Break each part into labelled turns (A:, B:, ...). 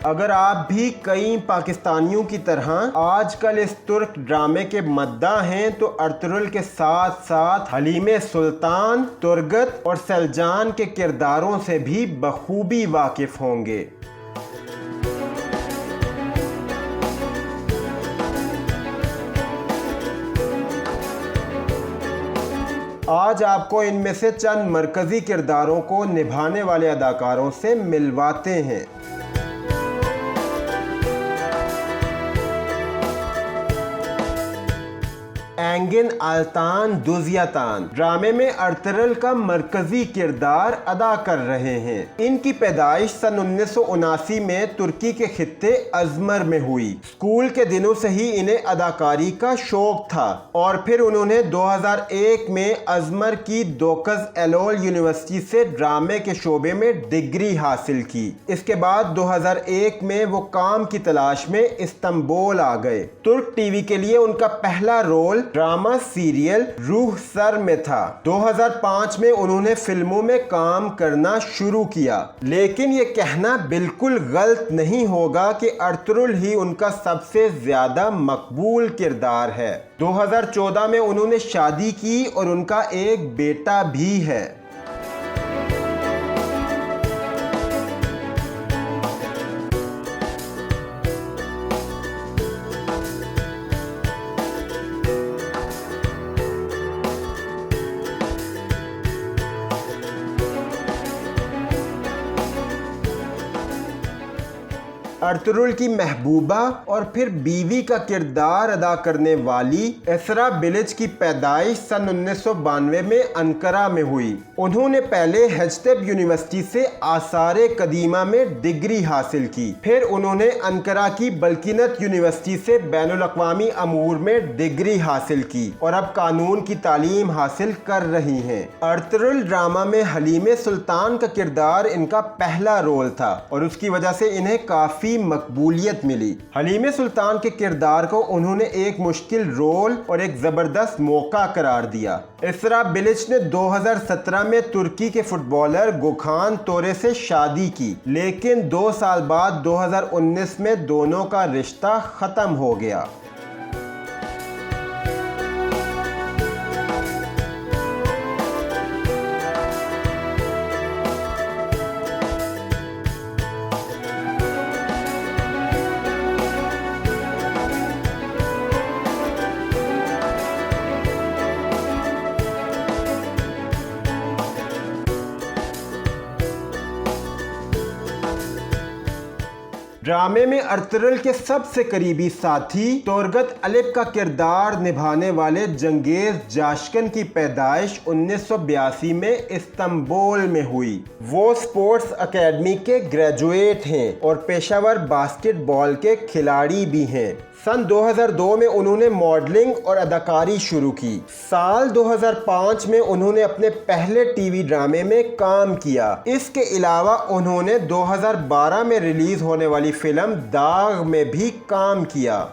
A: अगर आप भी कई पाकिस्तानियों की तरह आजकल इस तुर्क ड्रामे के मद्दा हैं तो अर्तुगरुल के साथ साथ हलीमे सुल्तान, तुर्गत और सेलजान के किरदारों से भी बखूबी वाकिफ होंगे। आज आपको इनमें से चंद मरकजी किरदारों को निभाने वाले अदाकारों से मिलवाते हैं। एंगिन अल्तान दुजियातान ड्रामे में अर्तुगरुल का मरकजी किरदार अदा कर रहे हैं। इनकी पैदाइश सन 1979 में तुर्की के खित्ते अजमर में हुई। स्कूल के दिनों से ही इन्हें अदाकारी का शौक था और फिर उन्होंने 2001 में अजमर की दोकज एलोल यूनिवर्सिटी से ड्रामे के शोबे में डिग्री हासिल की। इसके बाद 2001 में वो काम की तलाश में इस्तांबुल आ गए। तुर्क टीवी के लिए उनका पहला रोल ड्रामा सीरियल रूह सर में था। 2005 में उन्होंने फिल्मों में काम करना शुरू किया, लेकिन ये कहना बिल्कुल गलत नहीं होगा कि अर्तुगरुल ही उनका सबसे ज्यादा मकबूल किरदार है। 2014 में उन्होंने शादी की और उनका एक बेटा भी है। अर्तुगरुल की महबूबा और फिर बीवी का किरदार अदा करने वाली एसरा बिलिच की पैदाइश सन 1992 में अंकारा में हुई। उन्होंने पहले हेजतेप यूनिवर्सिटी से आसारे कदीमा में डिग्री हासिल की। फिर उन्होंने अंकारा की बल्किनत यूनिवर्सिटी से बैनुल अक़वामी अमूर में डिग्री हासिल की और अब कानून की तालीम हासिल कर रही हैं। अर्तुगरुल ड्रामा में हलीमे सुल्तान का किरदार इनका पहला रोल था और उसकी वजह से इन्हें काफी मकबूलियत मिली। हलीमे सुल्तान के किरदार को उन्होंने एक मुश्किल रोल और एक जबरदस्त मौका करार दिया। एसरा बिलिच ने 2017 में तुर्की के फुटबॉलर गुखान तोरे से शादी की, लेकिन 2 साल बाद 2019 में दोनों का रिश्ता खत्म हो गया। ड्रामे में अर्तुगरुल के सबसे करीबी साथी तुर्गत अलिप का किरदार निभाने वाले जंगेज जाशकन की पैदाइश 1982 में इस्तांबुल में हुई। वो स्पोर्ट्स एकेडमी के ग्रेजुएट हैं और पेशावर बास्केटबॉल के खिलाड़ी भी हैं। सन 2002 में उन्होंने मॉडलिंग और अदाकारी शुरू की। साल 2005 में उन्होंने अपने पहले टीवी ड्रामे में काम किया। इसके अलावा उन्होंने 2012 में रिलीज होने वाली फिल्म दाग में भी काम किया।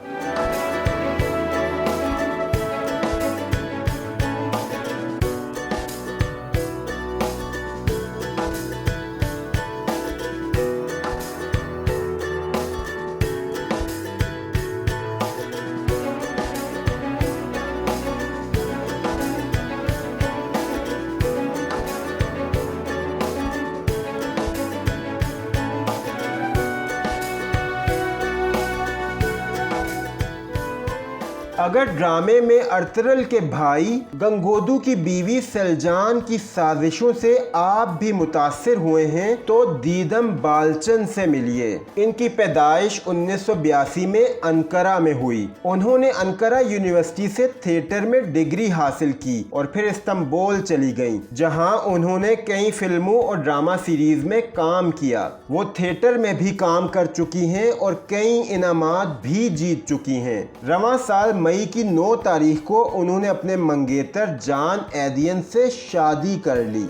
A: अगर ड्रामे में अर्तुगरुल के भाई गंगोदू की बीवी सेलजान की साजिशों से आप भी मुतासिर हुए हैं तो दीदम बालचन से मिलिए। इनकी पैदाइश 1982 में अंकारा में हुई। उन्होंने अंकारा यूनिवर्सिटी से थिएटर में डिग्री हासिल की और फिर इस्तांबुल चली गईं, जहां उन्होंने कई फिल्मों और ड्रामा सीरीज में काम किया। वो थिएटर में भी काम कर चुकी हैं और कई इनामात भी जीत चुकी हैं। रवां साल मई की 9 तारीख को उन्होंने अपने मंगेतर जान एदियन से शादी कर ली।